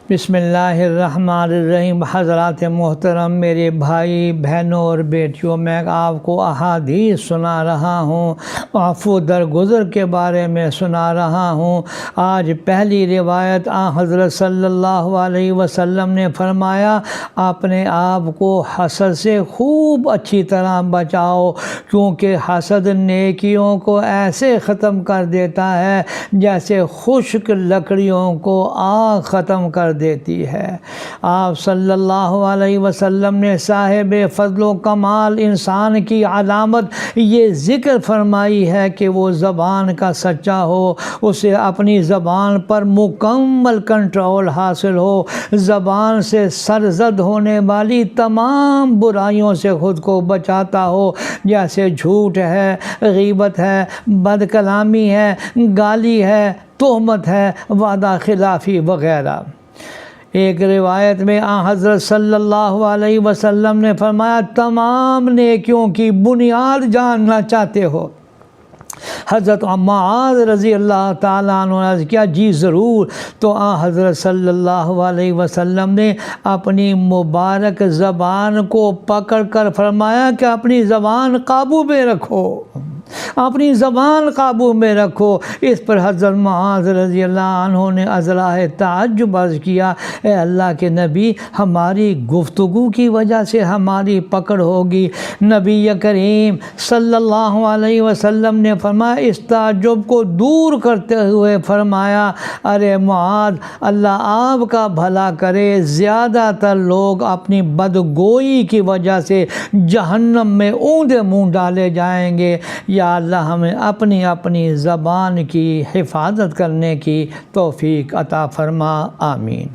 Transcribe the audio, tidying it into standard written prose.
بسم اللہ الرحمن الرحیم۔ حضرات محترم، میرے بھائی بہنوں اور بیٹیوں، میں آپ کو احادیث سنا رہا ہوں، عفو درگزر کے بارے میں سنا رہا ہوں۔ آج پہلی روایت حضرت صلی اللہ علیہ وسلم نے فرمایا، اپنے آپ کو حسد سے خوب اچھی طرح بچاؤ، کیونکہ حسد نیکیوں کو ایسے ختم کر دیتا ہے جیسے خشک لکڑیوں کو آگ ختم کر دیتی ہے۔ آپ صلی اللہ علیہ وسلم نے صاحب فضل و کمال انسان کی علامت یہ ذکر فرمائی ہے کہ وہ زبان کا سچا ہو، اسے اپنی زبان پر مکمل کنٹرول حاصل ہو، زبان سے سرزد ہونے والی تمام برائیوں سے خود کو بچاتا ہو، جیسے جھوٹ ہے، غیبت ہے، بد کلامی ہے، گالی ہے، تہمت ہے، وعدہ خلافی وغیرہ۔ ایک روایت میں حضرت صلی اللہ علیہ وسلم نے فرمایا، تمام نیکیوں کی بنیاد جاننا چاہتے ہو؟ حضرت معاذ رضی اللہ تعالیٰ عنہ نے عرض کیا، جی ضرور۔ تو حضرت صلی اللہ علیہ وسلم نے اپنی مبارک زبان کو پکڑ کر فرمایا کہ اپنی زبان قابو میں رکھو، اپنی زبان قابو میں رکھو۔ اس پر حضرت معاذ رضی اللہ عنہ نے ازراہ تعجب عرض کیا، اے اللہ کے نبی، ہماری گفتگو کی وجہ سے ہماری پکڑ ہوگی؟ نبی کریم صلی اللہ علیہ وسلم نے فرمایا، اس تعجب کو دور کرتے ہوئے فرمایا، ارے معاذ، اللہ آپ کا بھلا کرے، زیادہ تر لوگ اپنی بدگوئی کی وجہ سے جہنم میں اوندے منہ ڈالے جائیں گے۔ یا اللہ ہمیں اپنی زبان کی حفاظت کرنے کی توفیق عطا فرما، آمین۔